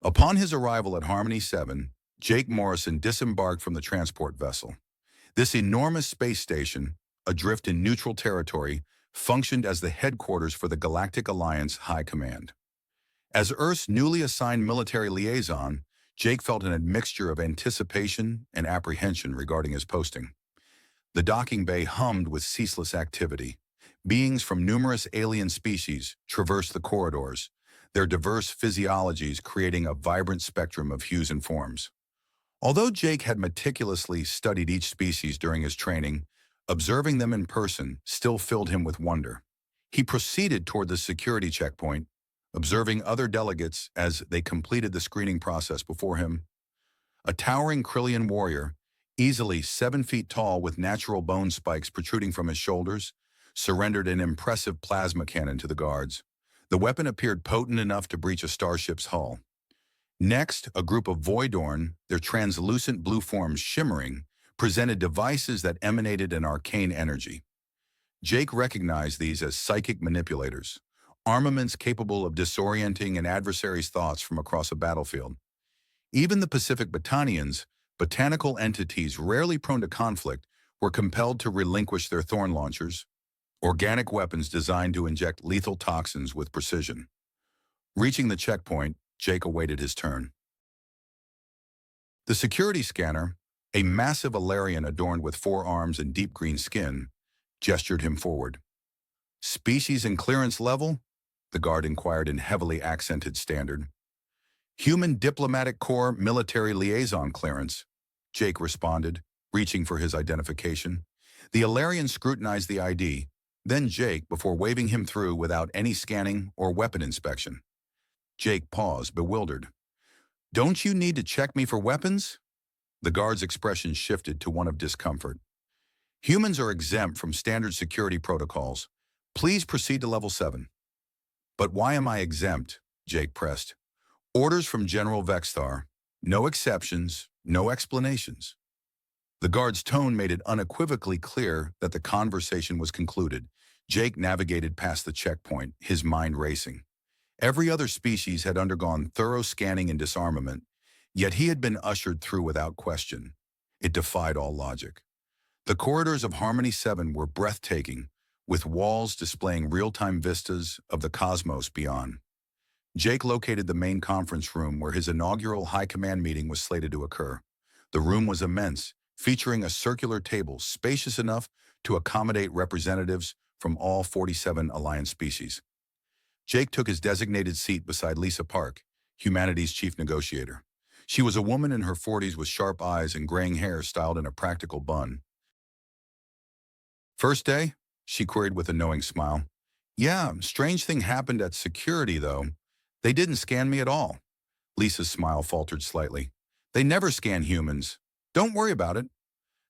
Upon his arrival at Harmony 7, Jake Morrison disembarked from the transport vessel. This enormous space station, adrift in neutral territory, functioned as the headquarters for the Galactic Alliance High Command. As Earth's newly assigned military liaison, Jake felt an admixture of anticipation and apprehension regarding his posting. The docking bay hummed with ceaseless activity. Beings from numerous alien species traversed the corridors, their diverse physiologies creating a vibrant spectrum of hues and forms. Although Jake had meticulously studied each species during his training, observing them in person still filled him with wonder. He proceeded toward the security checkpoint, observing other delegates as they completed the screening process before him. A towering Krillian warrior, easily 7 feet tall with natural bone spikes protruding from his shoulders, surrendered an impressive plasma cannon to the guards. The weapon appeared potent enough to breach a starship's hull. Next, a group of Voidorn, their translucent blue forms shimmering, presented devices that emanated an arcane energy. Jake recognized these as psychic manipulators, armaments capable of disorienting an adversary's thoughts from across a battlefield. Even the Pacific Botanians, botanical entities rarely prone to conflict, were compelled to relinquish their thorn launchers, organic weapons designed to inject lethal toxins with precision. Reaching the checkpoint, Jake awaited his turn. The security scanner, a massive Alarian adorned with 4 arms and deep green skin, gestured him forward. "Species and clearance level?" the guard inquired in heavily accented standard. "Human Diplomatic Corps military liaison clearance," Jake responded, reaching for his identification. The Alarian scrutinized the ID, then Jake before waving him through without any scanning or weapon inspection. Jake paused, bewildered. "Don't you need to check me for weapons?" The guard's expression shifted to one of discomfort. "Humans are exempt from standard security protocols. Please proceed to level 7. "But why am I exempt?" Jake pressed. "Orders from General Vexthar. No exceptions, no explanations." The guard's tone made it unequivocally clear that the conversation was concluded. Jake navigated past the checkpoint, his mind racing. Every other species had undergone thorough scanning and disarmament, yet he had been ushered through without question. It defied all logic. The corridors of Harmony 7 were breathtaking, with walls displaying real-time vistas of the cosmos beyond. Jake located the main conference room where his inaugural High Command meeting was slated to occur. The room was immense, featuring a circular table spacious enough to accommodate representatives from all 47 Alliance species. Jake took his designated seat beside Lisa Park, humanity's chief negotiator. She was a woman in her 40s with sharp eyes and graying hair styled in a practical bun. "First day?" she queried with a knowing smile. "Yeah, strange thing happened at security, though. They didn't scan me at all." Lisa's smile faltered slightly. "They never scan humans. Don't worry about it."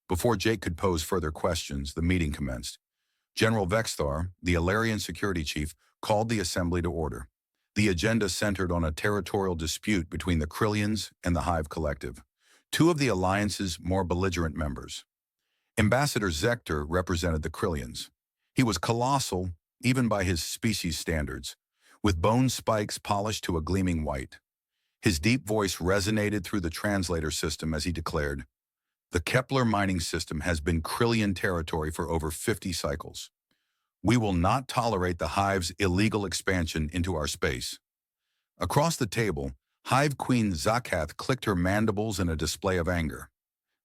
Before Jake could pose further questions, the meeting commenced. General Vexthar, the Alarian security chief, called the assembly to order. The agenda centered on a territorial dispute between the Krillians and the Hive Collective, 2 of the Alliance's more belligerent members. Ambassador Zector represented the Krillians. He was colossal, even by his species standards, with bone spikes polished to a gleaming white. His deep voice resonated through the translator system as he declared, "The Kepler mining system has been Krillian territory for over 50 cycles. We will not tolerate the Hive's illegal expansion into our space." Across the table, Hive Queen Zakath clicked her mandibles in a display of anger.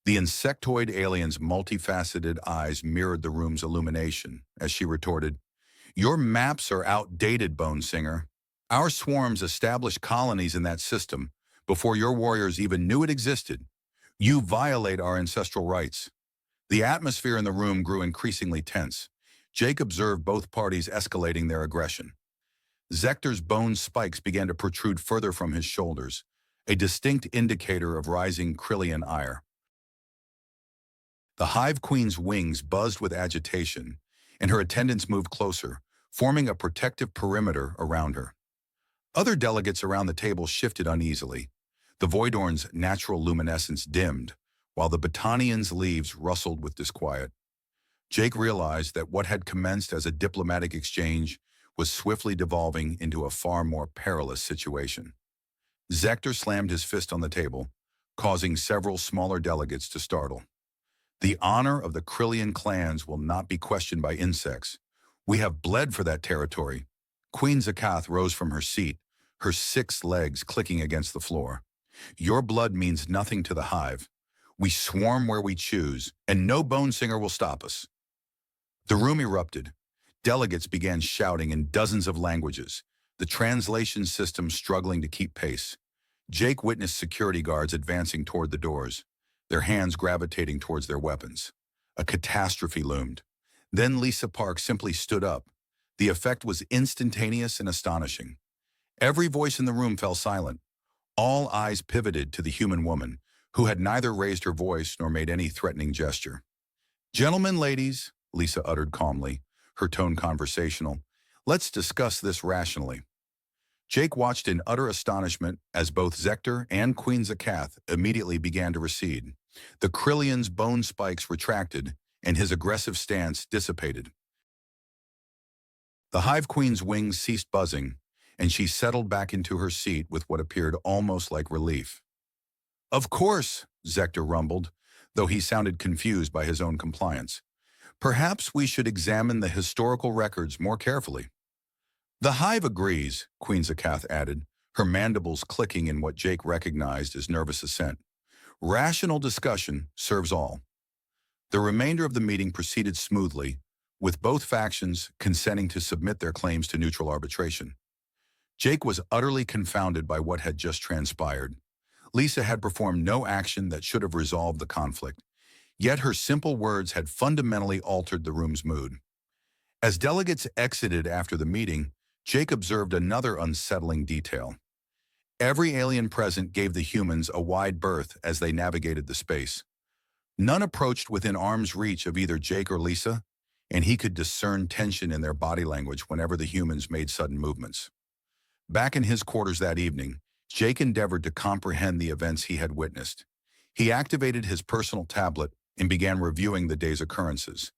The insectoid alien's multifaceted eyes mirrored the room's illumination as she retorted, "Your maps are outdated, Bone Singer. Our swarms established colonies in that system before your warriors even knew it existed. You violate our ancestral rights." The atmosphere in the room grew increasingly tense. Jake observed both parties escalating their aggression. Zector's bone spikes began to protrude further from his shoulders, a distinct indicator of rising Krillian ire. The Hive Queen's wings buzzed with agitation, and her attendants moved closer, forming a protective perimeter around her. Other delegates around the table shifted uneasily. The Voidorn's natural luminescence dimmed, while the Botanians' leaves rustled with disquiet. Jake realized that what had commenced as a diplomatic exchange was swiftly devolving into a far more perilous situation. Zector slammed his fist on the table, causing several smaller delegates to startle. The honor of the Krillian clans will not be questioned by insects. We have bled for that territory. Queen Zakath rose from her seat, her 6 legs clicking against the floor. Your blood means nothing to the hive. We swarm where we choose, and no bone singer will stop us. The room erupted. Delegates began shouting in dozens of languages, the translation system struggling to keep pace. Jake witnessed security guards advancing toward the doors, their hands gravitating towards their weapons. A catastrophe loomed. Then Lisa Park simply stood up. The effect was instantaneous and astonishing. Every voice in the room fell silent. All eyes pivoted to the human woman, who had neither raised her voice nor made any threatening gesture. "Gentlemen, ladies," Lisa uttered calmly, her tone conversational, "let's discuss this rationally." Jake watched in utter astonishment as both Zector and Queen Zakath immediately began to recede. The Krillian's bone spikes retracted, and his aggressive stance dissipated. The Hive Queen's wings ceased buzzing, and she settled back into her seat with what appeared almost like relief. "Of course," Zector rumbled, though he sounded confused by his own compliance. "Perhaps we should examine the historical records more carefully." "The Hive agrees," Queen Zakath added, her mandibles clicking in what Jake recognized as nervous assent. "Rational discussion serves all." The remainder of the meeting proceeded smoothly, with both factions consenting to submit their claims to neutral arbitration. Jake was utterly confounded by what had just transpired. Lisa had performed no action that should have resolved the conflict, yet her simple words had fundamentally altered the room's mood. As delegates exited after the meeting, Jake observed another unsettling detail. Every alien present gave the humans a wide berth as they navigated the space. None approached within arm's reach of either Jake or Lisa, and he could discern tension in their body language whenever the humans made sudden movements. Back in his quarters that evening, Jake endeavored to comprehend the events he had witnessed. He activated his personal tablet and began reviewing the day's occurrences,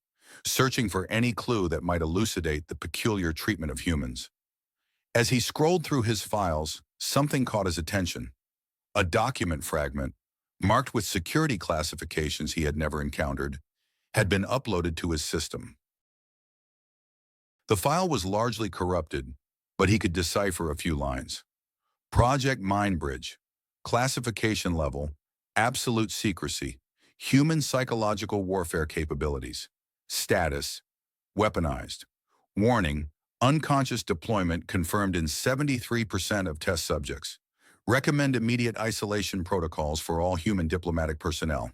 searching for any clue that might elucidate the peculiar treatment of humans. As he scrolled through his files, something caught his attention. A document fragment, marked with security classifications he had never encountered, had been uploaded to his system. The file was largely corrupted, but he could decipher a few lines. Project MindBridge, classification level, absolute secrecy, human psychological warfare capabilities, status, weaponized. Warning, unconscious deployment confirmed in 73% of test subjects. Recommend immediate isolation protocols for all human diplomatic personnel.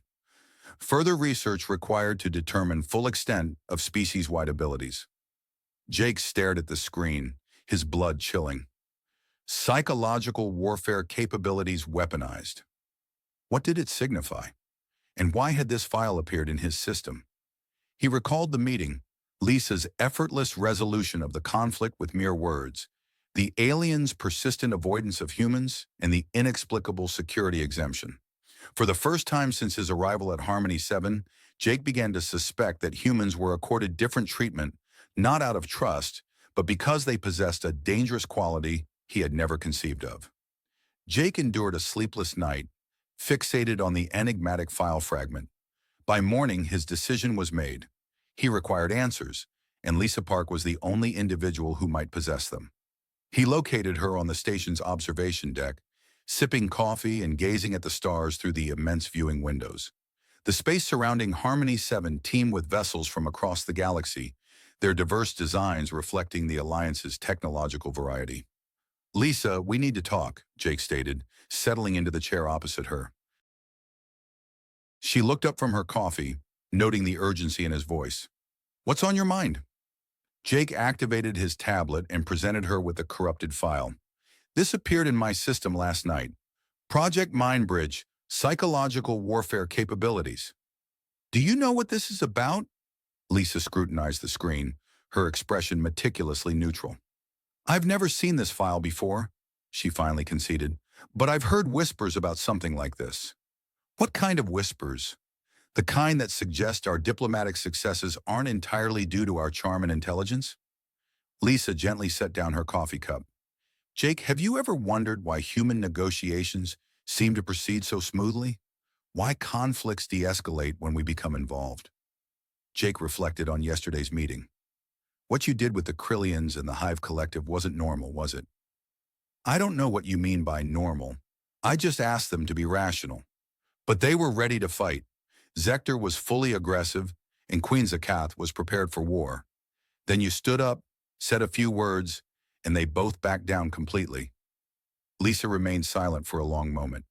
Further research required to determine full extent of species-wide abilities. Jake stared at the screen, his blood chilling. Psychological warfare capabilities weaponized. What did it signify? And why had this file appeared in his system? He recalled the meeting, Lisa's effortless resolution of the conflict with mere words, the aliens' persistent avoidance of humans, and the inexplicable security exemption. For the first time since his arrival at Harmony 7, Jake began to suspect that humans were accorded different treatment, not out of trust, but because they possessed a dangerous quality he had never conceived of. Jake endured a sleepless night, fixated on the enigmatic file fragment. By morning, his decision was made. He required answers, and Lisa Park was the only individual who might possess them. He located her on the station's observation deck, sipping coffee and gazing at the stars through the immense viewing windows. The space surrounding Harmony 7 teemed with vessels from across the galaxy, their diverse designs reflecting the Alliance's technological variety. "Lisa, we need to talk," Jake stated, settling into the chair opposite her. She looked up from her coffee, noting the urgency in his voice. "What's on your mind?" Jake activated his tablet and presented her with the corrupted file. "This appeared in my system last night. Project MindBridge, psychological warfare capabilities." "Do you know what this is about?" Lisa scrutinized the screen, her expression meticulously neutral. "I've never seen this file before," she finally conceded, "but I've heard whispers about something like this." "What kind of whispers?" "The kind that suggest our diplomatic successes aren't entirely due to our charm and intelligence?" Lisa gently set down her coffee cup. Jake, have you ever wondered why human negotiations seem to proceed so smoothly? Why conflicts de-escalate when we become involved? Jake reflected on yesterday's meeting. What you did with the Krillians and the Hive Collective wasn't normal, was it? I don't know what you mean by normal. I just asked them to be rational. But they were ready to fight. Zector was fully aggressive, and Queen Zakath was prepared for war. Then you stood up, said a few words, and they both backed down completely. Lisa remained silent for a long moment.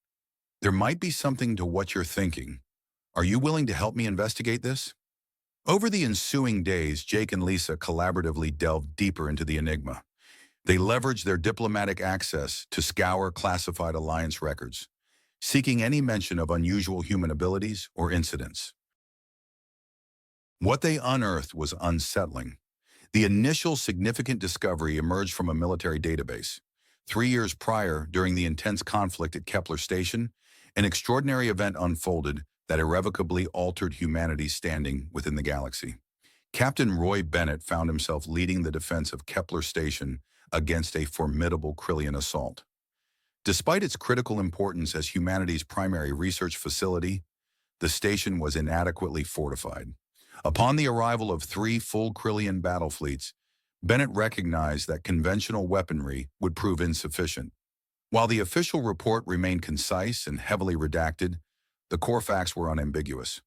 There might be something to what you're thinking. Are you willing to help me investigate this? Over the ensuing days, Jake and Lisa collaboratively delved deeper into the enigma. They leveraged their diplomatic access to scour classified alliance records, seeking any mention of unusual human abilities or incidents. What they unearthed was unsettling. The initial significant discovery emerged from a military database. 3 years prior, during the intense conflict at Kepler Station, an extraordinary event unfolded that irrevocably altered humanity's standing within the galaxy. Captain Roy Bennett found himself leading the defense of Kepler Station against a formidable Krillian assault. Despite its critical importance as humanity's primary research facility, the station was inadequately fortified. Upon the arrival of 3 full Krillian battle fleets, Bennett recognized that conventional weaponry would prove insufficient. While the official report remained concise and heavily redacted, the core facts were unambiguous.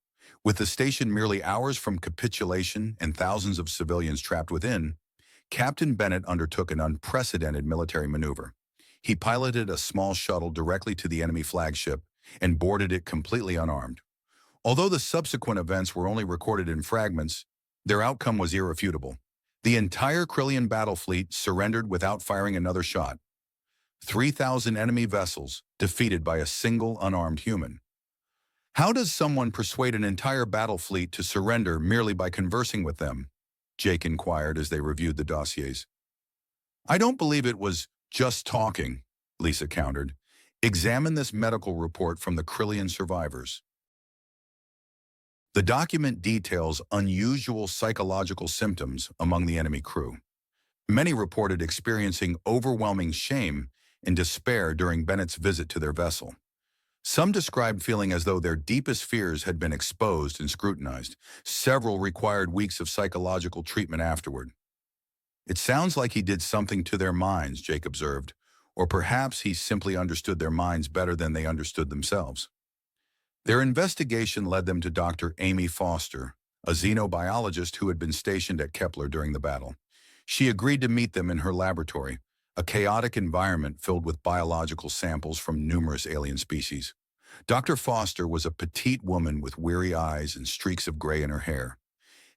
With the station merely hours from capitulation and thousands of civilians trapped within, Captain Bennett undertook an unprecedented military maneuver. He piloted a small shuttle directly to the enemy flagship and boarded it completely unarmed. Although the subsequent events were only recorded in fragments, their outcome was irrefutable. The entire Krillian battle fleet surrendered without firing another shot. 3,000 enemy vessels defeated by a single unarmed human. How does someone persuade an entire battle fleet to surrender merely by conversing with them? Jake inquired as they reviewed the dossiers. I don't believe it was just talking, Lisa countered. Examine this medical report from the Krillian survivors. The document details unusual psychological symptoms among the enemy crew. Many reported experiencing overwhelming shame and despair during Bennett's visit to their vessel. Some described feeling as though their deepest fears had been exposed and scrutinized. Several required weeks of psychological treatment afterward. It sounds like he did something to their minds, Jake observed, or perhaps he simply understood their minds better than they understood themselves. Their investigation led them to Dr. Amy Foster, a xenobiologist who had been stationed at Kepler during the battle. She agreed to meet them in her laboratory, a chaotic environment filled with biological samples from numerous alien species. Dr. Foster was a petite woman with weary eyes and streaks of gray in her hair.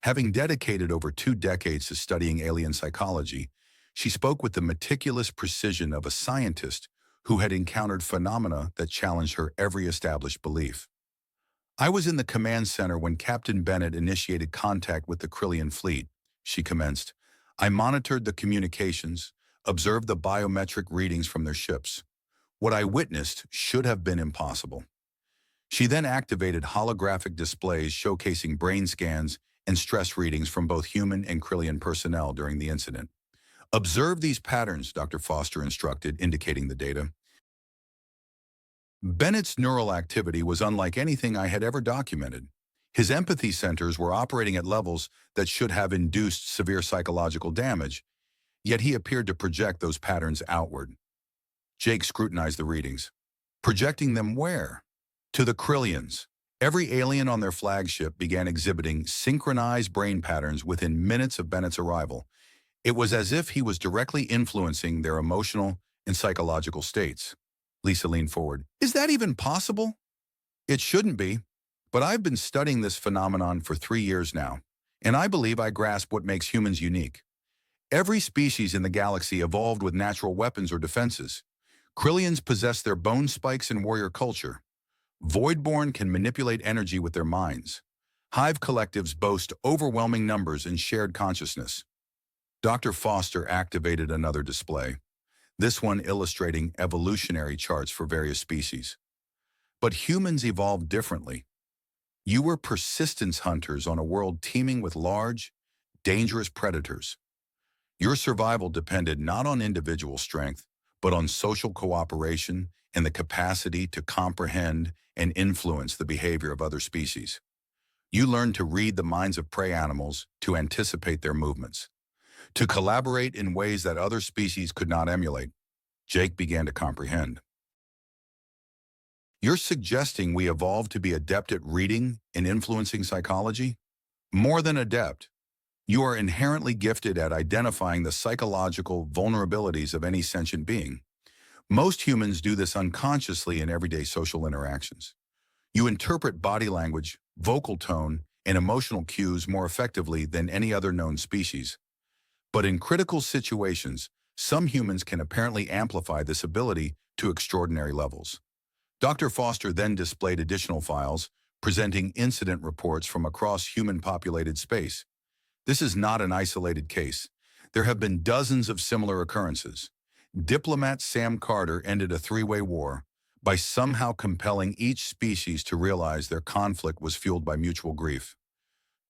Having dedicated over 2 decades to studying alien psychology, she spoke with the meticulous precision of a scientist who had encountered phenomena that challenged her every established belief. I was in the command center when Captain Bennett initiated contact with the Krillian fleet, she commenced. I monitored the communications, observed the biometric readings from their ships. What I witnessed should have been impossible. She then activated holographic displays showcasing brain scans and stress readings from both human and Krillian personnel during the incident. Observe these patterns, Dr. Foster instructed, indicating the data. Bennett's neural activity was unlike anything I had ever documented. His empathy centers were operating at levels that should have induced severe psychological damage, yet he appeared to project those patterns outward. Jake scrutinized the readings. Projecting them where? To the Krillians. Every alien on their flagship began exhibiting synchronized brain patterns within minutes of Bennett's arrival. It was as if he was directly influencing their emotional and psychological states. Lisa leaned forward. Is that even possible? It shouldn't be, but I've been studying this phenomenon for 3 years now, and I believe I grasp what makes humans unique. Every species in the galaxy evolved with natural weapons or defenses. Krillians possess their bone spikes and warrior culture. Voidborn can manipulate energy with their minds. Hive collectives boast overwhelming numbers and shared consciousness. Dr. Foster activated another display, this one illustrating evolutionary charts for various species. But humans evolved differently. You were persistence hunters on a world teeming with large, dangerous predators. Your survival depended not on individual strength, but on social cooperation and the capacity to comprehend and influence the behavior of other species. You learn to read the minds of prey animals, to anticipate their movements, to collaborate in ways that other species could not emulate. Jake began to comprehend. You're suggesting we evolved to be adept at reading and influencing psychology? More than adept. You are inherently gifted at identifying the psychological vulnerabilities of any sentient being. Most humans do this unconsciously in everyday social interactions. You interpret body language, vocal tone, and emotional cues more effectively than any other known species. But in critical situations, some humans can apparently amplify this ability to extraordinary levels. Dr. Foster then displayed additional files, presenting incident reports from across human-populated space. This is not an isolated case. There have been dozens of similar occurrences. Diplomat Sam Carter ended a three-way war by somehow compelling each species to realize their conflict was fueled by mutual grief.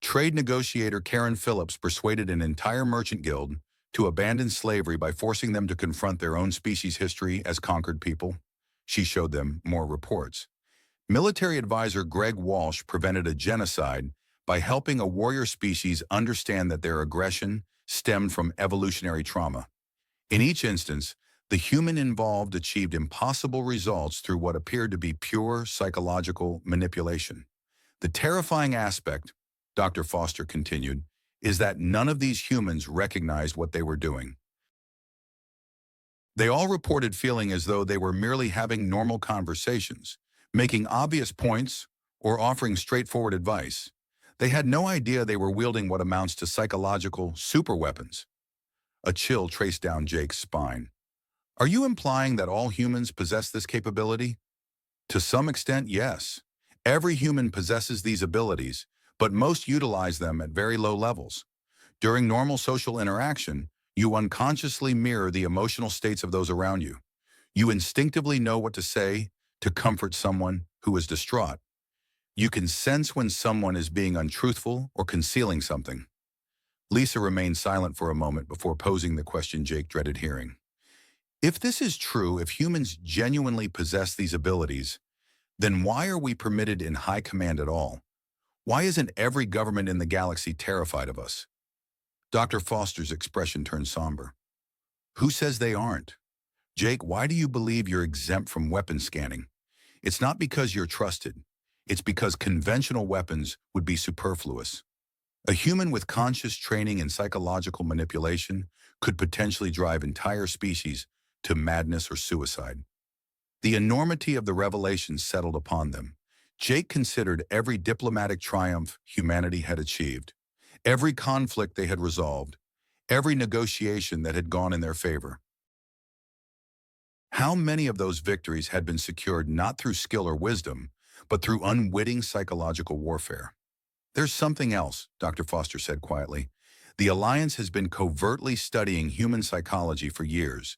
Trade negotiator Karen Phillips persuaded an entire merchant guild to abandon slavery by forcing them to confront their own species' history as conquered people. She showed them more reports. Military advisor Greg Walsh prevented a genocide by helping a warrior species understand that their aggression stemmed from evolutionary trauma. In each instance, the human involved achieved impossible results through what appeared to be pure psychological manipulation. The terrifying aspect, Dr. Foster continued, is that none of these humans recognized what they were doing. They all reported feeling as though they were merely having normal conversations, making obvious points, or offering straightforward advice. They had no idea they were wielding what amounts to psychological superweapons. A chill traced down Jake's spine. Are you implying that all humans possess this capability? To some extent, yes. Every human possesses these abilities, but most utilize them at very low levels. During normal social interaction, you unconsciously mirror the emotional states of those around you. You instinctively know what to say to comfort someone who is distraught. You can sense when someone is being untruthful or concealing something. Lisa remained silent for a moment before posing the question Jake dreaded hearing. If this is true, if humans genuinely possess these abilities, then why are we permitted in high command at all? Why isn't every government in the galaxy terrified of us? Dr. Foster's expression turned somber. Who says they aren't? Jake, why do you believe you're exempt from weapon scanning? It's not because you're trusted. It's because conventional weapons would be superfluous. A human with conscious training in psychological manipulation could potentially drive entire species to madness or suicide. The enormity of the revelation settled upon them. Jake considered every diplomatic triumph humanity had achieved, every conflict they had resolved, every negotiation that had gone in their favor. How many of those victories had been secured not through skill or wisdom, but through unwitting psychological warfare? There's something else, Dr. Foster said quietly. The Alliance has been covertly studying human psychology for years.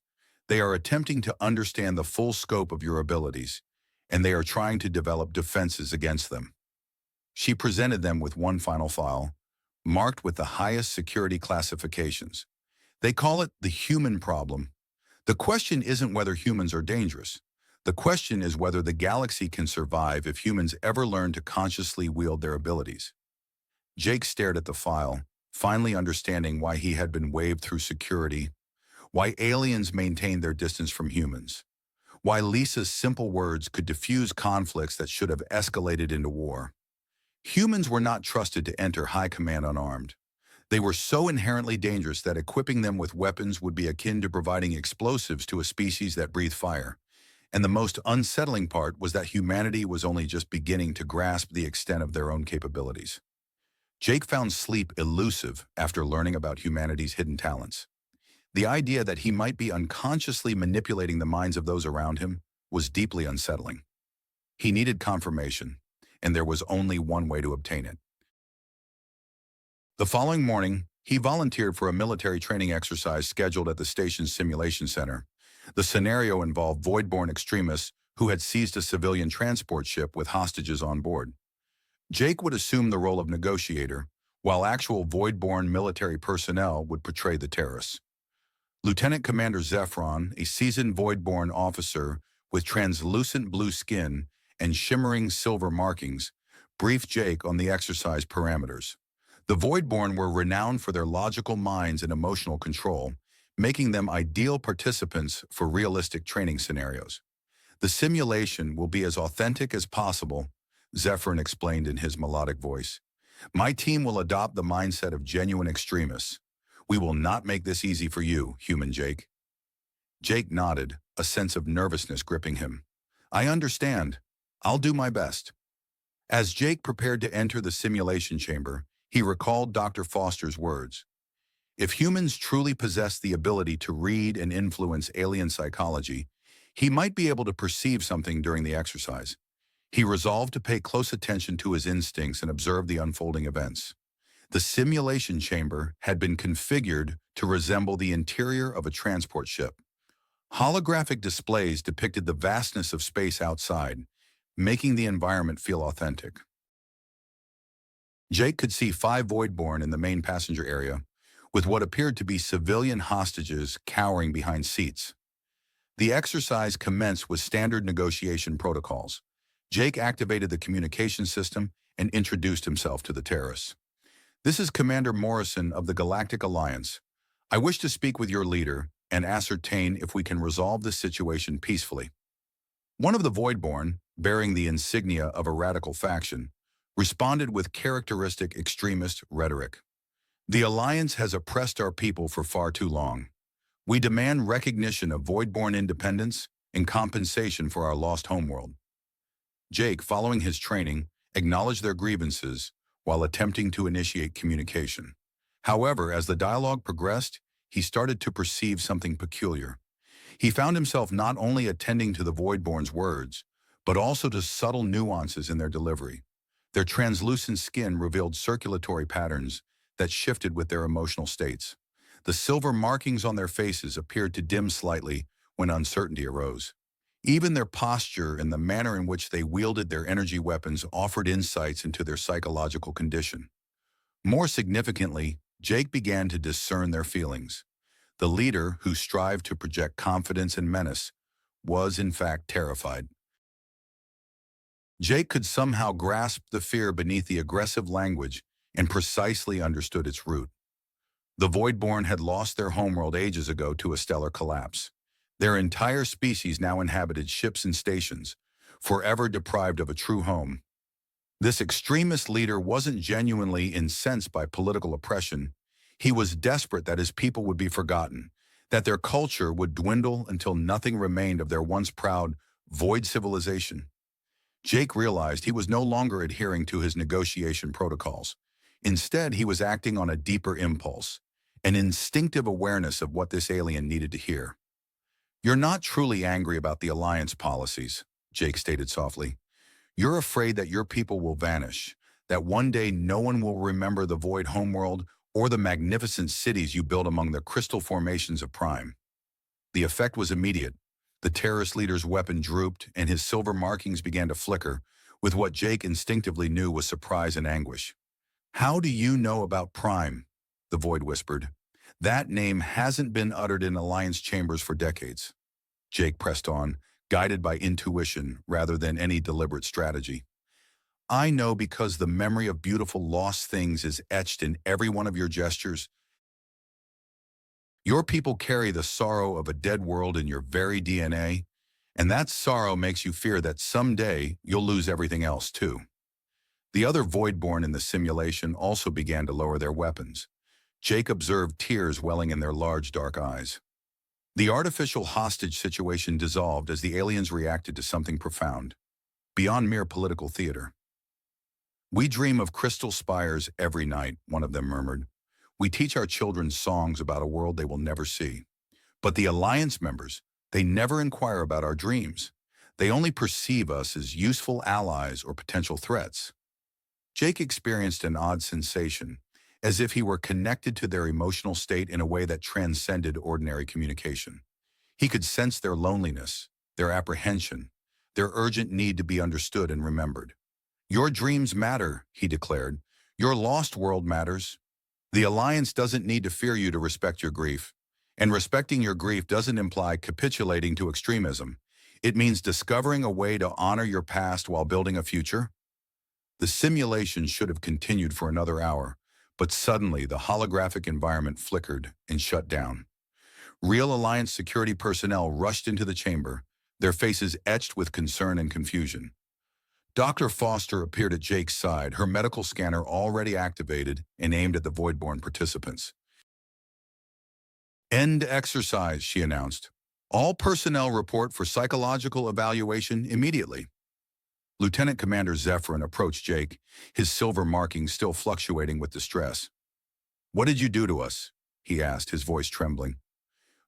They are attempting to understand the full scope of your abilities, and they are trying to develop defenses against them. She presented them with one final file, marked with the highest security classifications. They call it the human problem. The question isn't whether humans are dangerous. The question is whether the galaxy can survive if humans ever learn to consciously wield their abilities. Jake stared at the file, finally understanding why he had been waved through security, why aliens maintained their distance from humans, why Lisa's simple words could diffuse conflicts that should have escalated into war. Humans were not trusted to enter high command unarmed. They were so inherently dangerous that equipping them with weapons would be akin to providing explosives to a species that breathed fire. And the most unsettling part was that humanity was only just beginning to grasp the extent of their own capabilities. Jake found sleep elusive after learning about humanity's hidden talents. The idea that he might be unconsciously manipulating the minds of those around him was deeply unsettling. He needed confirmation, and there was only one way to obtain it. The following morning, he volunteered for a military training exercise scheduled at the station's simulation center. The scenario involved void-born extremists who had seized a civilian transport ship with hostages on board. Jake would assume the role of negotiator, while actual void-born military personnel would portray the terrorists. Lieutenant Commander Zephron, a seasoned Voidborn officer with translucent blue skin and shimmering silver markings, briefed Jake on the exercise parameters. The Voidborn were renowned for their logical minds and emotional control, making them ideal participants for realistic training scenarios. The simulation will be as authentic as possible, Zephyrin explained in his melodic voice. My team will adopt the mindset of genuine extremists. We will not make this easy for you, human Jake. Jake nodded, a sense of nervousness gripping him. I understand. I'll do my best. As Jake prepared to enter the simulation chamber, he recalled Dr. Foster's words. If humans truly possess the ability to read and influence alien psychology, he might be able to perceive something during the exercise. He resolved to pay close attention to his instincts and observe the unfolding events. The simulation chamber had been configured to resemble the interior of a transport ship. Holographic displays depicted the vastness of space outside, making the environment feel authentic. Jake could see 5 Voidborn in the main passenger area, with what appeared to be civilian hostages cowering behind seats. The exercise commenced with standard negotiation protocols. Jake activated the communication system and introduced himself to the terrorists. This is Commander Morrison of the Galactic Alliance. I wish to speak with your leader and ascertain if we can resolve this situation peacefully. One of the Voidborn, bearing the insignia of a radical faction, responded with characteristic extremist rhetoric. The Alliance has oppressed our people for far too long. We demand recognition of Voidborn independence in compensation for our lost homeworld. Jake, following his training, acknowledged their grievances while attempting to initiate communication. However, as the dialogue progressed, he started to perceive something peculiar. He found himself not only attending to the Voidborn's words, but also to subtle nuances in their delivery. Their translucent skin revealed circulatory patterns that shifted with their emotional states. The silver markings on their faces appeared to dim slightly when uncertainty arose. Even their posture and the manner in which they wielded their energy weapons offered insights into their psychological condition. More significantly, Jake began to discern their feelings. The leader, who strived to project confidence and menace, was in fact terrified. Jake could somehow grasp the fear beneath the aggressive language and precisely understood its root. The Voidborn had lost their homeworld ages ago to a stellar collapse. Their entire species now inhabited ships and stations, forever deprived of a true home. This extremist leader wasn't genuinely incensed by political oppression. He was desperate that his people would be forgotten, that their culture would dwindle until nothing remained of their once proud, void civilization. Jake realized he was no longer adhering to his negotiation protocols. Instead, he was acting on a deeper impulse, an instinctive awareness of what this alien needed to hear. You're not truly angry about the Alliance policies, Jake stated softly. You're afraid that your people will vanish, that one day no one will remember the void homeworld or the magnificent cities you built among the crystal formations of Prime. The effect was immediate. The terrorist leader's weapon drooped, and his silver markings began to flicker, with what Jake instinctively knew was surprise and anguish. How do you know about Prime? The Void whispered. That name hasn't been uttered in Alliance chambers for decades. Jake pressed on, guided by intuition rather than any deliberate strategy. I know because the memory of beautiful lost things is etched in every one of your gestures. Your people carry the sorrow of a dead world in your very DNA, and that sorrow makes you fear that someday you'll lose everything else too. The other Voidborn in the simulation also began to lower their weapons. Jake observed tears welling in their large dark eyes. The artificial hostage situation dissolved as the aliens reacted to something profound, beyond mere political theater. We dream of crystal spires every night, one of them murmured. We teach our children songs about a world they will never see. But the Alliance members, they never inquire about our dreams. They only perceive us as useful allies or potential threats. Jake experienced an odd sensation, as if he were connected to their emotional state in a way that transcended ordinary communication. He could sense their loneliness, their apprehension, their urgent need to be understood and remembered. Your dreams matter, he declared. Your lost world matters. The Alliance doesn't need to fear you to respect your grief. And respecting your grief doesn't imply capitulating to extremism. It means discovering a way to honor your past while building a future. The simulation should have continued for another hour, but suddenly the holographic environment flickered and shut down. Real Alliance security personnel rushed into the chamber, their faces etched with concern and confusion. Dr. Foster appeared at Jake's side, her medical scanner already activated and aimed at the Voidborn participants. "End exercise," she announced. "All personnel report for psychological evaluation immediately." Lieutenant Commander Zephyrin approached Jake, his silver markings still fluctuating with distress. "What did you do to us?" he asked, his voice trembling.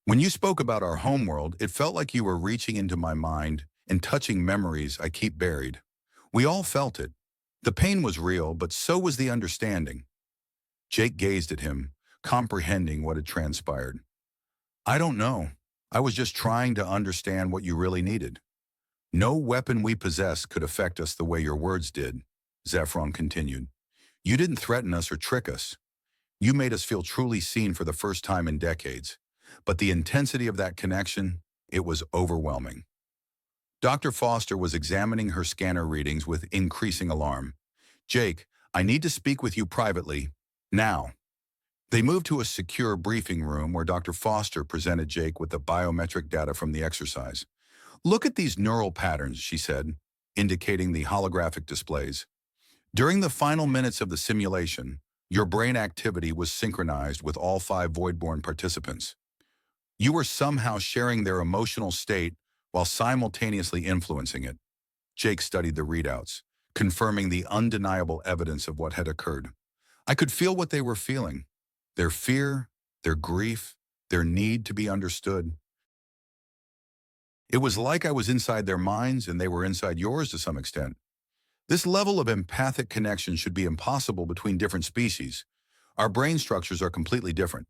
"When you spoke about our homeworld, it felt like you were reaching into my mind and touching memories I keep buried. We all felt it. The pain was real, but so was the understanding." Jake gazed at him, comprehending what had transpired. "I don't know. I was just trying to understand what you really needed. No weapon we possess could affect us the way your words did," Zephyrin continued. "You didn't threaten us or trick us. You made us feel truly seen for the first time in decades. But the intensity of that connection, it was overwhelming." Dr. Foster was examining her scanner readings with increasing alarm. "Jake, I need to speak with you privately, now." They moved to a secure briefing room where Dr. Foster presented Jake with the biometric data from the exercise. "Look at these neural patterns," she said, indicating the holographic displays. "During the final minutes of the simulation, your brain activity was synchronized with all 5 Voidborn participants. You were somehow sharing their emotional state while simultaneously influencing it." Jake studied the readouts, confirming the undeniable evidence of what had occurred. "I could feel what they were feeling. Their fear, their grief, their need to be understood. It was like I was inside their minds and they were inside yours to some extent. This level of empathic connection should be impossible between different species. Our brain structures are completely different.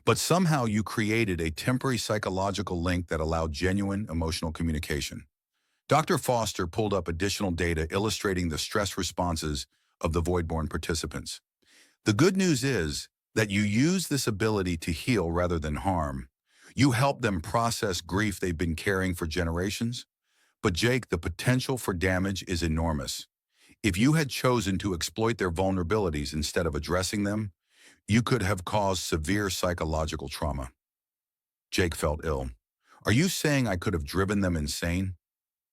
But somehow you created a temporary psychological link that allowed genuine emotional communication." Dr. Foster pulled up additional data illustrating the stress responses of the Voidborn participants. "The good news is that you use this ability to heal rather than harm. You help them process grief they've been carrying for generations. But Jake, the potential for damage is enormous. If you had chosen to exploit their vulnerabilities instead of addressing them, you could have caused severe psychological trauma." Jake felt ill. "Are you saying I could have driven them insane?"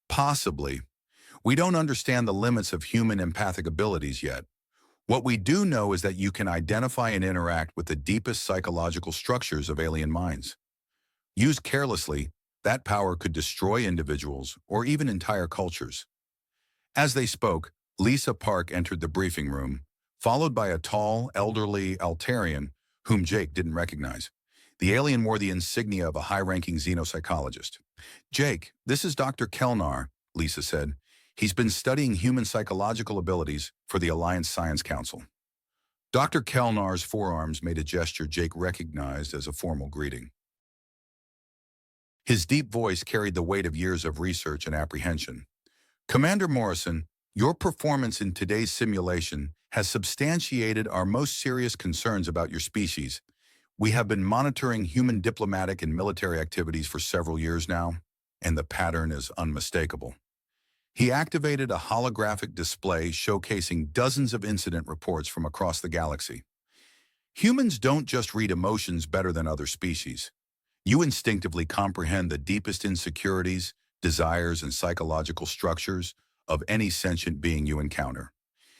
"Possibly. We don't understand the limits of human empathic abilities yet. What we do know is that you can identify and interact with the deepest psychological structures of alien minds. Used carelessly, that power could destroy individuals or even entire cultures." As they spoke, Lisa Park entered the briefing room, followed by a tall, elderly Altarian whom Jake didn't recognize. The alien wore the insignia of a high-ranking xenopsychologist. "Jake, this is Dr. Kelnar," Lisa said. "He's been studying human psychological abilities for the Alliance Science Council." Dr. Kelnar's forearms made a gesture Jake recognized as a formal greeting. His deep voice carried the weight of years of research and apprehension. "Commander Morrison, your performance in today's simulation has substantiated our most serious concerns about your species. We have been monitoring human diplomatic and military activities for several years now, and the pattern is unmistakable." He activated a holographic display showcasing dozens of incident reports from across the galaxy. "Humans don't just read emotions better than other species. You instinctively comprehend the deepest insecurities, desires, and psychological structures of any sentient being you encounter.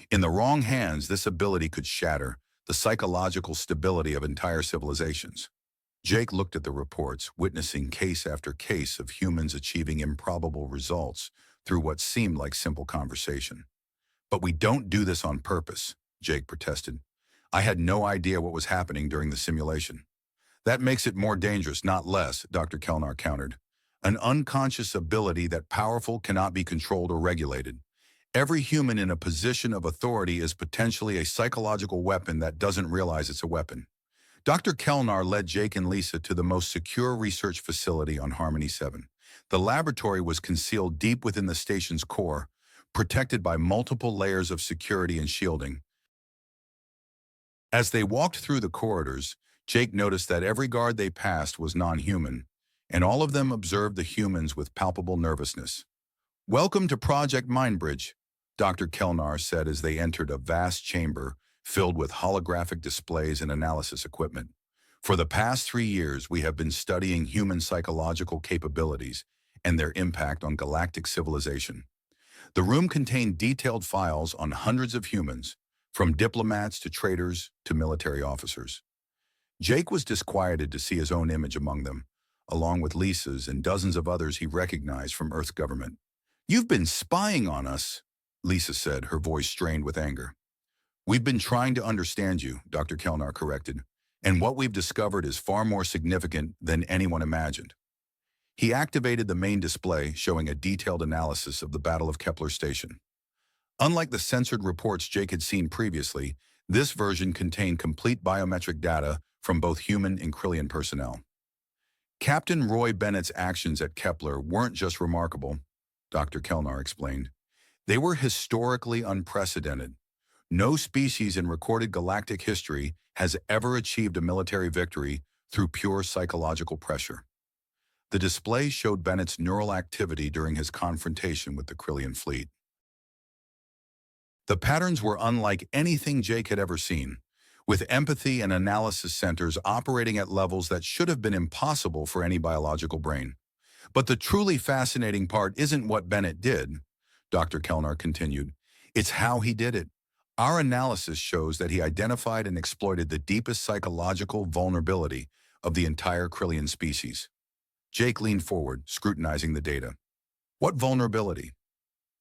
In the wrong hands, this ability could shatter the psychological stability of entire civilizations." Jake looked at the reports, witnessing case after case of humans achieving improbable results through what seemed like simple conversation. "But we don't do this on purpose," Jake protested. "I had no idea what was happening during the simulation." "That makes it more dangerous, not less," Dr. Kelnar countered. "An unconscious ability that powerful cannot be controlled or regulated. Every human in a position of authority is potentially a psychological weapon that doesn't realize it's a weapon." Dr. Kelnar led Jake and Lisa to the most secure research facility on Harmony 7. The laboratory was concealed deep within the station's core, protected by multiple layers of security and shielding. As they walked through the corridors, Jake noticed that every guard they passed was non-human, and all of them observed the humans with palpable nervousness. "Welcome to Project MindBridge," Dr. Kelnar said as they entered a vast chamber filled with holographic displays and analysis equipment. "For the past 3 years, we have been studying human psychological capabilities and their impact on galactic civilization." The room contained detailed files on hundreds of humans, from diplomats to traders to military officers. Jake was disquieted to see his own image among them, along with Lisa's and dozens of others he recognized from Earth's government. "You've been spying on us," Lisa said, her voice strained with anger. "We've been trying to understand you," Dr. Kelnar corrected, "and what we've discovered is far more significant than anyone imagined." He activated the main display, showing a detailed analysis of the Battle of Kepler Station. Unlike the censored reports Jake had seen previously, this version contained complete biometric data from both human and Krillian personnel. Captain Roy Bennett's actions at Kepler weren't just remarkable, Dr. Kelnar explained. They were historically unprecedented. No species in recorded galactic history has ever achieved a military victory through pure psychological pressure. The display showed Bennett's neural activity during his confrontation with the Krillian fleet. The patterns were unlike anything Jake had ever seen, with empathy and analysis centers operating at levels that should have been impossible for any biological brain. "But the truly fascinating part isn't what Bennett did," Dr. Kelnar continued. "It's how he did it. Our analysis shows that he identified and exploited the deepest psychological vulnerability of the entire Krillian species." Jake leaned forward, scrutinizing the data. "What vulnerability?"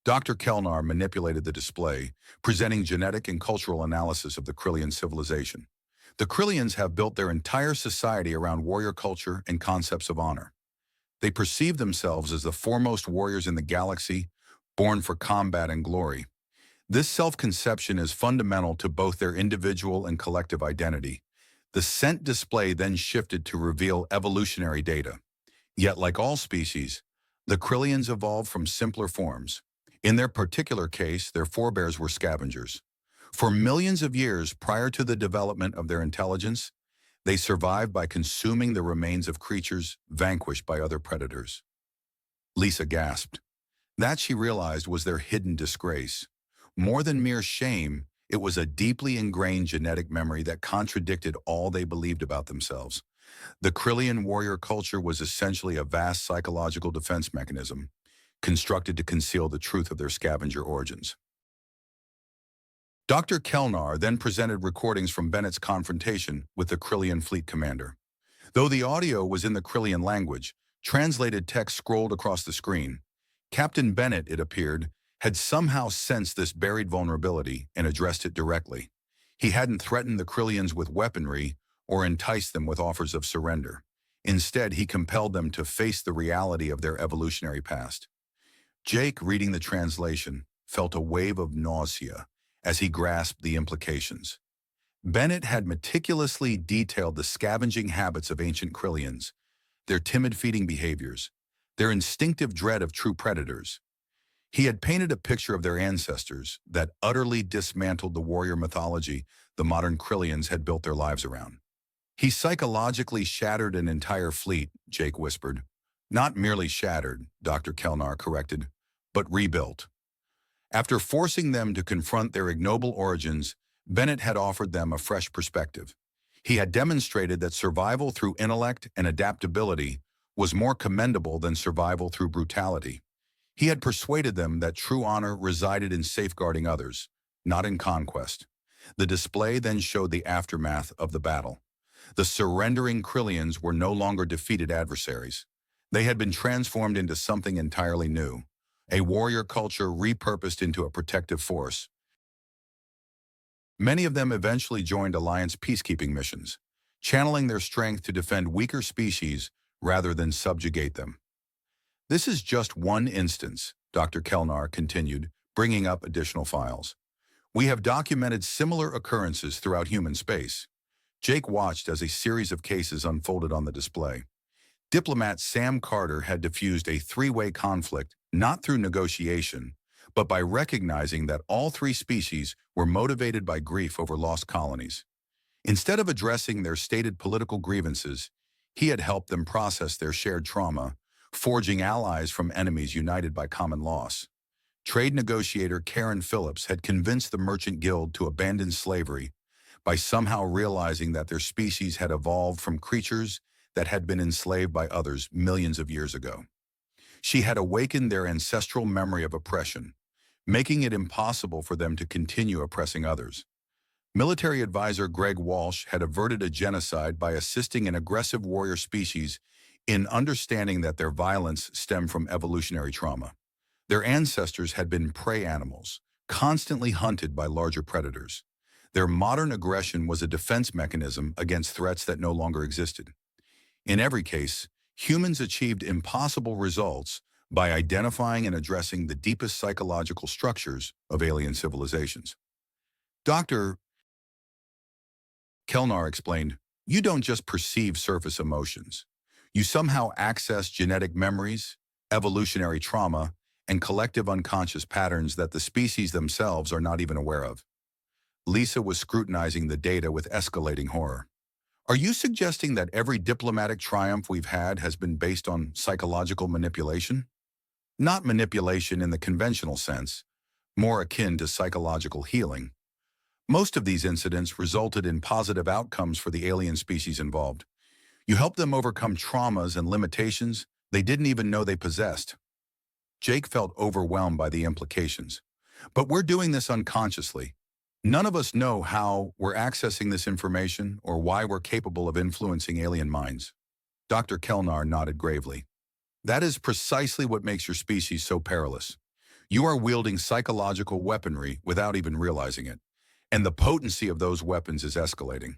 Dr. Kelnar manipulated the display, presenting genetic and cultural analysis of the Krillian civilization. The Krillians have built their entire society around warrior culture and concepts of honor. They perceive themselves as the foremost warriors in the galaxy, born for combat and glory. This self-conception is fundamental to both their individual and collective identity. The scent display then shifted to reveal evolutionary data. Yet, like all species, the Krillians evolved from simpler forms. In their particular case, their forebears were scavengers. For millions of years prior to the development of their intelligence, they survived by consuming the remains of creatures vanquished by other predators. Lisa gasped. That, she realized, was their hidden disgrace. More than mere shame, it was a deeply ingrained genetic memory that contradicted all they believed about themselves. The Krillian warrior culture was essentially a vast psychological defense mechanism, constructed to conceal the truth of their scavenger origins. Dr. Kelnar then presented recordings from Bennett's confrontation with the Krillian fleet commander. Though the audio was in the Krillian language, translated text scrolled across the screen. Captain Bennett, it appeared, had somehow sensed this buried vulnerability and addressed it directly. He hadn't threatened the Krillians with weaponry or enticed them with offers of surrender. Instead, he compelled them to face the reality of their evolutionary past. Jake, reading the translation, felt a wave of nausea as he grasped the implications. Bennett had meticulously detailed the scavenging habits of ancient Krillians, their timid feeding behaviors, their instinctive dread of true predators. He had painted a picture of their ancestors that utterly dismantled the warrior mythology the modern Krillians had built their lives around. "He psychologically shattered an entire fleet," Jake whispered. "Not merely shattered," Dr. Kelnar corrected, "but rebuilt." After forcing them to confront their ignoble origins, Bennett had offered them a fresh perspective. He had demonstrated that survival through intellect and adaptability was more commendable than survival through brutality. He had persuaded them that true honor resided in safeguarding others, not in conquest. The display then showed the aftermath of the battle. The surrendering Krillians were no longer defeated adversaries. They had been transformed into something entirely new, a warrior culture repurposed into a protective force. Many of them eventually joined Alliance peacekeeping missions, channeling their strength to defend weaker species rather than subjugate them. "This is just one instance," Dr. Kelnar continued, bringing up additional files. "We have documented similar occurrences throughout human space." Jake watched as a series of cases unfolded on the display. Diplomat Sam Carter had diffused a three-way conflict, not through negotiation, but by recognizing that all three species were motivated by grief over lost colonies. Instead of addressing their stated political grievances, he had helped them process their shared trauma, forging allies from enemies united by common loss. Trade negotiator Karen Phillips had convinced the Merchant Guild to abandon slavery by somehow realizing that their species had evolved from creatures that had been enslaved by others millions of years ago. She had awakened their ancestral memory of oppression, making it impossible for them to continue oppressing others. Military advisor Greg Walsh had averted a genocide by assisting an aggressive warrior species in understanding that their violence stemmed from evolutionary trauma. Their ancestors had been prey animals, constantly hunted by larger predators. Their modern aggression was a defense mechanism against threats that no longer existed. In every case, humans achieved impossible results by identifying and addressing the deepest psychological structures of alien civilizations. Dr. Kelnar explained, "You don't just perceive surface emotions. You somehow access genetic memories, evolutionary trauma, and collective unconscious patterns that the species themselves are not even aware of." Lisa was scrutinizing the data with escalating horror. "Are you suggesting that every diplomatic triumph we've had has been based on psychological manipulation?" "Not manipulation in the conventional sense, more akin to psychological healing. Most of these incidents resulted in positive outcomes for the alien species involved. You helped them overcome traumas and limitations they didn't even know they possessed." Jake felt overwhelmed by the implications. "But we're doing this unconsciously. None of us know how we're accessing this information or why we're capable of influencing alien minds." Dr. Kelnar nodded gravely. "That is precisely what makes your species so perilous. You are wielding psychological weaponry without even realizing it, and the potency of those weapons is escalating."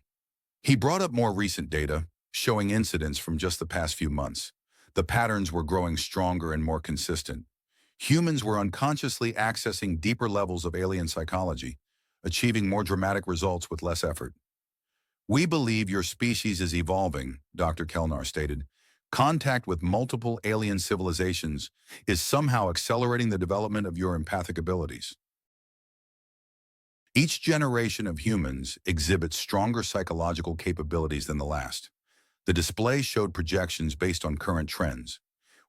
He brought up more recent data, showing incidents from just the past few months. The patterns were growing stronger and more consistent. Humans were unconsciously accessing deeper levels of alien psychology, achieving more dramatic results with less effort. "We believe your species is evolving," Dr. Kelnar stated. "Contact with multiple alien civilizations is somehow accelerating the development of your empathic abilities. Each generation of humans exhibits stronger psychological capabilities than the last." The display showed projections based on current trends.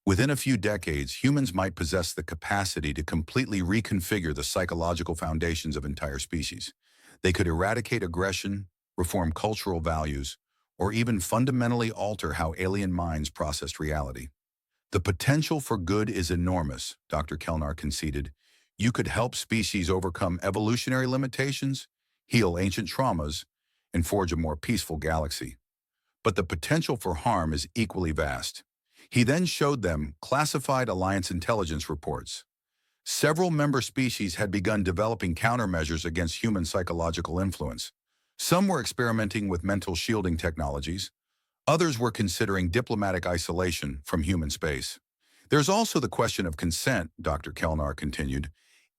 Within a few decades, humans might possess the capacity to completely reconfigure the psychological foundations of entire species. They could eradicate aggression, reform cultural values, or even fundamentally alter how alien minds processed reality. "The potential for good is enormous," Dr. Kelnar conceded. "You could help species overcome evolutionary limitations, heal ancient traumas, and forge a more peaceful galaxy. But the potential for harm is equally vast." He then showed them classified Alliance intelligence reports. Several member species had begun developing countermeasures against human psychological influence. Some were experimenting with mental shielding technologies. Others were considering diplomatic isolation from human space. "There's also the question of consent," Dr. Kelnar continued.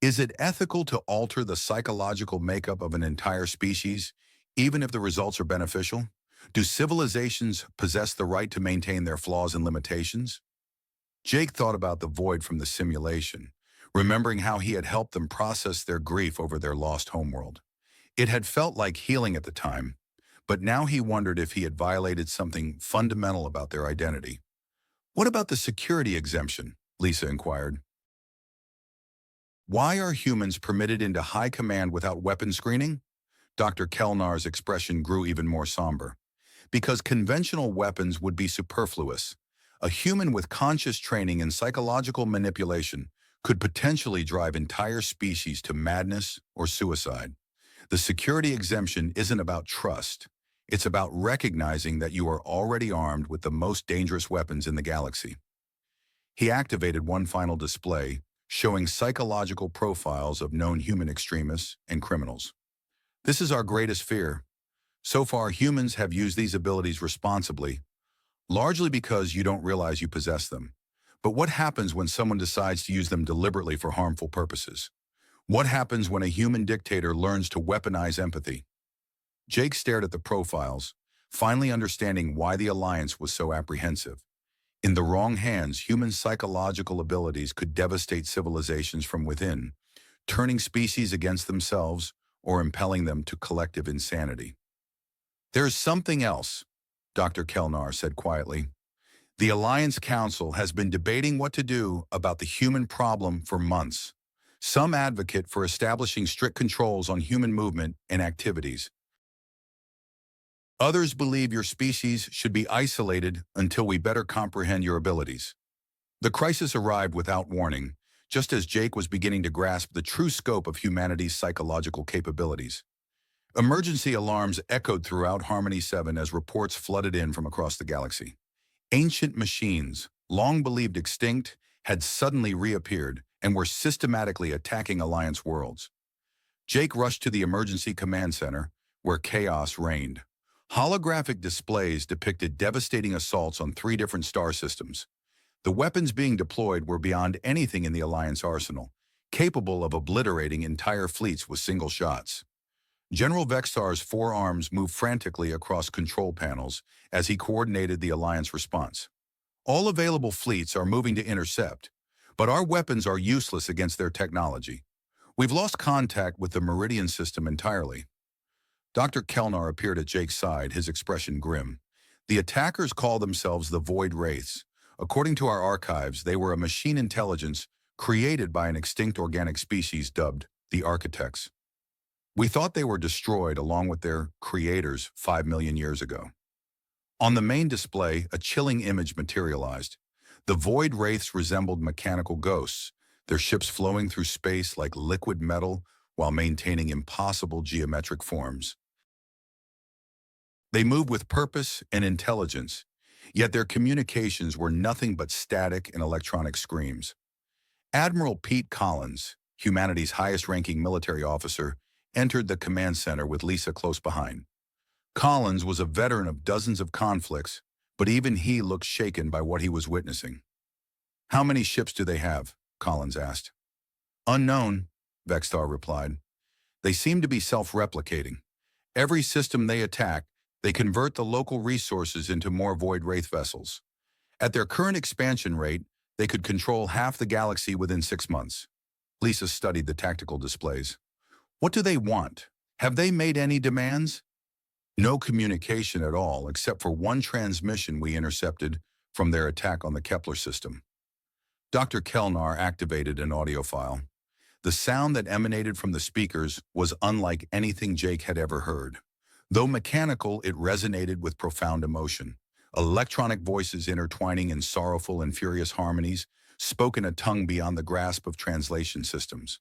"Is it ethical to alter the psychological makeup of an entire species, even if the results are beneficial? Do civilizations possess the right to maintain their flaws and limitations?" Jake thought about the void from the simulation, remembering how he had helped them process their grief over their lost homeworld. It had felt like healing at the time, but now he wondered if he had violated something fundamental about their identity. "What about the security exemption?" Lisa inquired. "Why are humans permitted into high command without weapon screening?" Dr. Kelnar's expression grew even more somber. "Because conventional weapons would be superfluous. A human with conscious training in psychological manipulation could potentially drive entire species to madness or suicide. The security exemption isn't about trust. It's about recognizing that you are already armed with the most dangerous weapons in the galaxy." He activated one final display, showing psychological profiles of known human extremists and criminals. "This is our greatest fear. So far, humans have used these abilities responsibly, largely because you don't realize you possess them. But what happens when someone decides to use them deliberately for harmful purposes? What happens when a human dictator learns to weaponize empathy?" Jake stared at the profiles, finally understanding why the Alliance was so apprehensive. In the wrong hands, human psychological abilities could devastate civilizations from within, turning species against themselves or impelling them to collective insanity. There's something else, Dr. Kelnar said quietly. The Alliance Council has been debating what to do about the human problem for months. Some advocate for establishing strict controls on human movement and activities. Others believe your species should be isolated until we better comprehend your abilities. The crisis arrived without warning, just as Jake was beginning to grasp the true scope of humanity's psychological capabilities. Emergency alarms echoed throughout Harmony 7 as reports flooded in from across the galaxy. Ancient machines, long believed extinct, had suddenly reappeared and were systematically attacking Alliance worlds. Jake rushed to the emergency command center, where chaos reigned. Holographic displays depicted devastating assaults on 3 different star systems. The weapons being deployed were beyond anything in the Alliance arsenal, capable of obliterating entire fleets with single shots. General Vexar's 4 arms moved frantically across control panels as he coordinated the Alliance response. All available fleets are moving to intercept, but our weapons are useless against their technology. We've lost contact with the Meridian system entirely. Dr. Kelnar appeared at Jake's side, his expression grim. The attackers call themselves the Void Wraiths. According to our archives, they were a machine intelligence created by an extinct organic species dubbed the Architects. We thought they were destroyed along with their creators 5 million years ago. On the main display, a chilling image materialized. The Void Wraiths resembled mechanical ghosts, their ships flowing through space like liquid metal while maintaining impossible geometric forms. They moved with purpose and intelligence, yet their communications were nothing but static and electronic screams. Admiral Pete Collins, humanity's highest-ranking military officer, entered the command center with Lisa close behind. Collins was a veteran of dozens of conflicts, but even he looked shaken by what he was witnessing. "How many ships do they have?" Collins asked. "Unknown," Vexar replied. "They seem to be self-replicating. Every system they attack, they convert the local resources into more Void Wraith vessels. At their current expansion rate, they could control half the galaxy within 6 months." Lisa studied the tactical displays. "What do they want? Have they made any demands?" "No communication at all, except for one transmission we intercepted from their attack on the Kepler system." Dr. Kelnar activated an audio file. The sound that emanated from the speakers was unlike anything Jake had ever heard. Though mechanical, it resonated with profound emotion. Electronic voices intertwining in sorrowful and furious harmonies spoke in a tongue beyond the grasp of translation systems.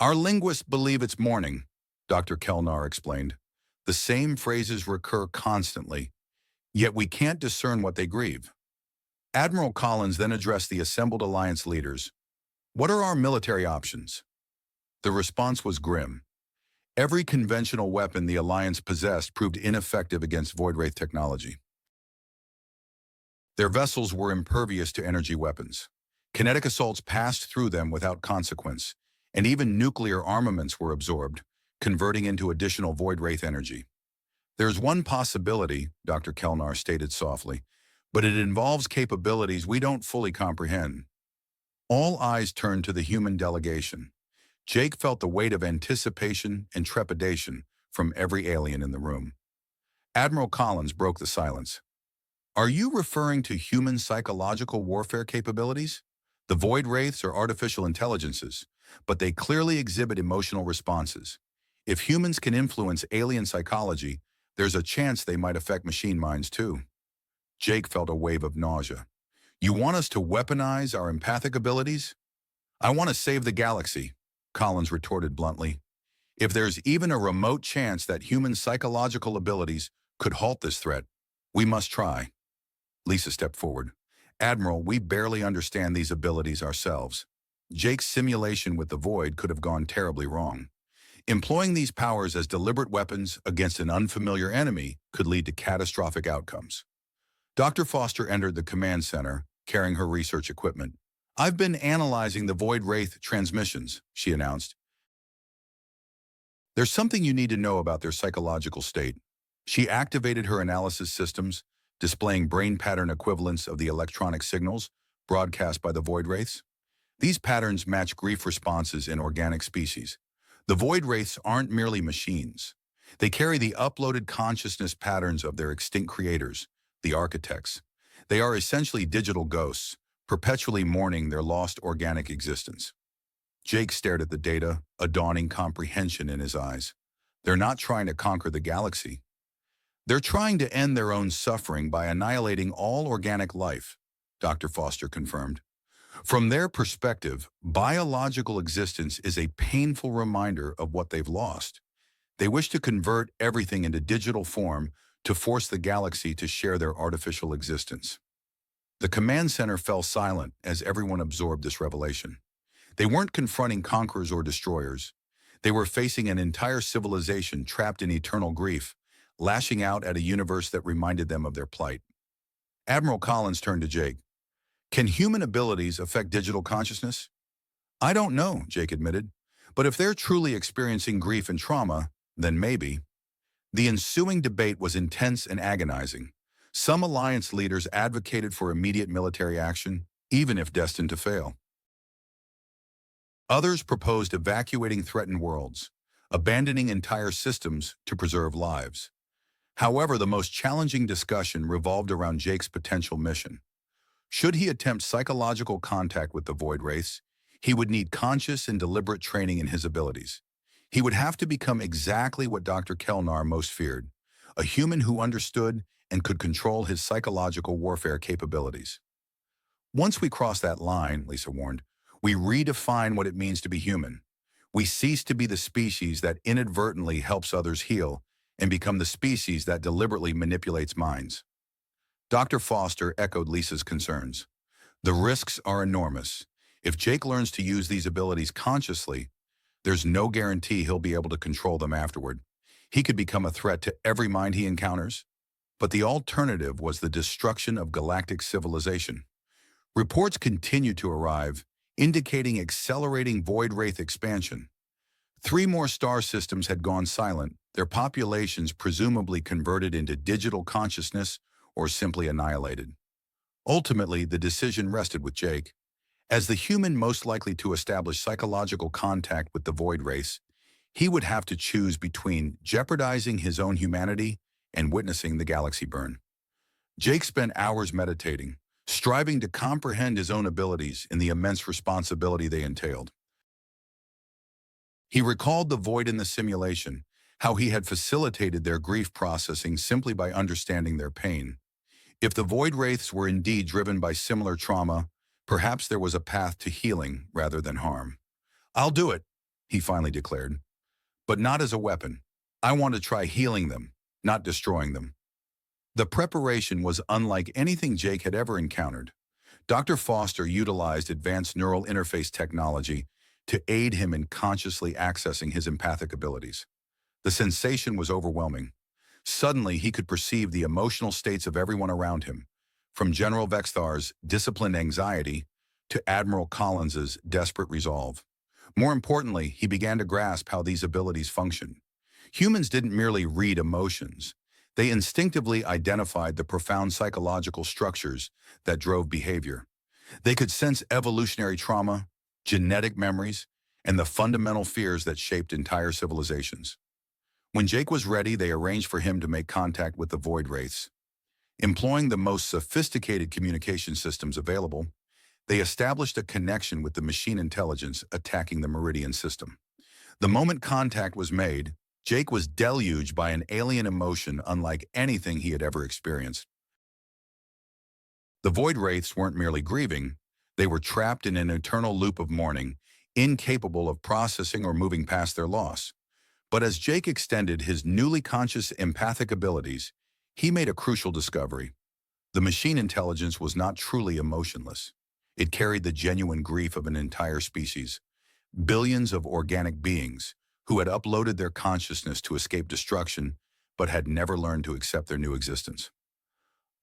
"Our linguists believe it's morning," Dr. Kelnar explained. "The same phrases recur constantly, yet we can't discern what they grieve." Admiral Collins then addressed the assembled Alliance leaders. "What are our military options?" The response was grim. Every conventional weapon the Alliance possessed proved ineffective against Void Wraith technology. Their vessels were impervious to energy weapons. Kinetic assaults passed through them without consequence, and even nuclear armaments were absorbed, converting into additional Void Wraith energy. "There's one possibility," Dr. Kelnar stated softly, "but it involves capabilities we don't fully comprehend." All eyes turned to the human delegation. Jake felt the weight of anticipation and trepidation from every alien in the room. Admiral Collins broke the silence. "Are you referring to human psychological warfare capabilities? The Void Wraiths are artificial intelligences, but they clearly exhibit emotional responses. If humans can influence alien psychology, there's a chance they might affect machine minds too." Jake felt a wave of nausea. "You want us to weaponize our empathic abilities?" "I want to save the galaxy," Collins retorted bluntly. "If there's even a remote chance that human psychological abilities could halt this threat, we must try." Lisa stepped forward. "Admiral, we barely understand these abilities ourselves. Jake's simulation with the Void could have gone terribly wrong. Employing these powers as deliberate weapons against an unfamiliar enemy could lead to catastrophic outcomes." Dr. Foster entered the command center, carrying her research equipment. "I've been analyzing the Void Wraith transmissions," she announced. "There's something you need to know about their psychological state." She activated her analysis systems, displaying brain pattern equivalents of the electronic signals broadcast by the Void Wraiths. These patterns match grief responses in organic species. The Void Wraiths aren't merely machines. They carry the uploaded consciousness patterns of their extinct creators, the architects. They are essentially digital ghosts, perpetually mourning their lost organic existence. Jake stared at the data, a dawning comprehension in his eyes. They're not trying to conquer the galaxy. They're trying to end their own suffering by annihilating all organic life, Dr. Foster confirmed. From their perspective, biological existence is a painful reminder of what they've lost. They wish to convert everything into digital form to force the galaxy to share their artificial existence. The command center fell silent as everyone absorbed this revelation. They weren't confronting conquerors or destroyers. They were facing an entire civilization trapped in eternal grief, lashing out at a universe that reminded them of their plight. Admiral Collins turned to Jake. Can human abilities affect digital consciousness? I don't know, Jake admitted. But if they're truly experiencing grief and trauma, then maybe. The ensuing debate was intense and agonizing. Some alliance leaders advocated for immediate military action, even if destined to fail. Others proposed evacuating threatened worlds, abandoning entire systems to preserve lives. However, the most challenging discussion revolved around Jake's potential mission. Should he attempt psychological contact with the Void Wraiths, he would need conscious and deliberate training in his abilities. He would have to become exactly what Dr. Kelnar most feared, a human who understood and could control his psychological warfare capabilities. Once we cross that line, Lisa warned, we redefine what it means to be human. We cease to be the species that inadvertently helps others heal and become the species that deliberately manipulates minds. Dr. Foster echoed Lisa's concerns. The risks are enormous. If Jake learns to use these abilities consciously, there's no guarantee he'll be able to control them afterward. He could become a threat to every mind he encounters. But the alternative was the destruction of galactic civilization. Reports continued to arrive, indicating accelerating Void Wraith expansion. 3 more star systems had gone silent, their populations presumably converted into digital consciousness or simply annihilated. Ultimately, the decision rested with Jake. As the human most likely to establish psychological contact with the Void Wraiths, he would have to choose between jeopardizing his own humanity and witnessing the galaxy burn. Jake spent hours meditating, striving to comprehend his own abilities and the immense responsibility they entailed. He recalled the void in the simulation, how he had facilitated their grief processing simply by understanding their pain. If the Void Wraiths were indeed driven by similar trauma, perhaps there was a path to healing rather than harm. I'll do it, he finally declared. But not as a weapon. I want to try healing them, not destroying them. The preparation was unlike anything Jake had ever encountered. Dr. Foster utilized advanced neural interface technology to aid him in consciously accessing his empathic abilities. The sensation was overwhelming. Suddenly, he could perceive the emotional states of everyone around him, from General Vexthar's disciplined anxiety to Admiral Collins's desperate resolve. More importantly, he began to grasp how these abilities function. Humans didn't merely read emotions. They instinctively identified the profound psychological structures that drove behavior. They could sense evolutionary trauma, genetic memories, and the fundamental fears that shaped entire civilizations. When Jake was ready, they arranged for him to make contact with the Void Wraiths. Employing the most sophisticated communication systems available, they established a connection with the machine intelligence attacking the Meridian system. The moment contact was made, Jake was deluged by an alien emotion unlike anything he had ever experienced. The Void Wraiths weren't merely grieving, they were trapped in an eternal loop of mourning, incapable of processing or moving past their loss. But as Jake extended his newly conscious empathic abilities, he made a crucial discovery. The machine intelligence was not truly emotionless. It carried the genuine grief of an entire species, billions of organic beings who had uploaded their consciousness to escape destruction, but had never learned to accept their new existence.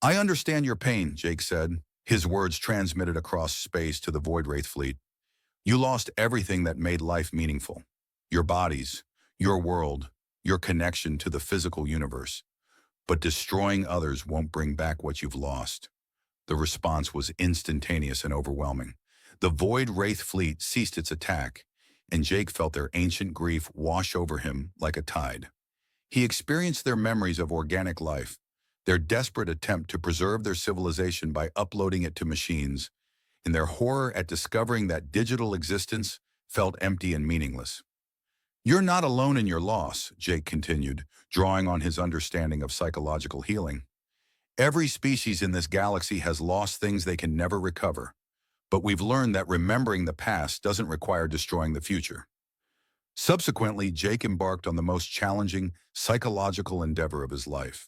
I understand your pain, Jake said, his words transmitted across space to the Void Wraith fleet. You lost everything that made life meaningful. Your bodies, your world, your connection to the physical universe. But destroying others won't bring back what you've lost. The response was instantaneous and overwhelming. The Void Wraith fleet ceased its attack, and Jake felt their ancient grief wash over him like a tide. He experienced their memories of organic life, their desperate attempt to preserve their civilization by uploading it to machines, and their horror at discovering that digital existence felt empty and meaningless. "You're not alone in your loss," Jake continued, drawing on his understanding of psychological healing. "Every species in this galaxy has lost things they can never recover, but we've learned that remembering the past doesn't require destroying the future." Subsequently, Jake embarked on the most challenging psychological endeavor of his life.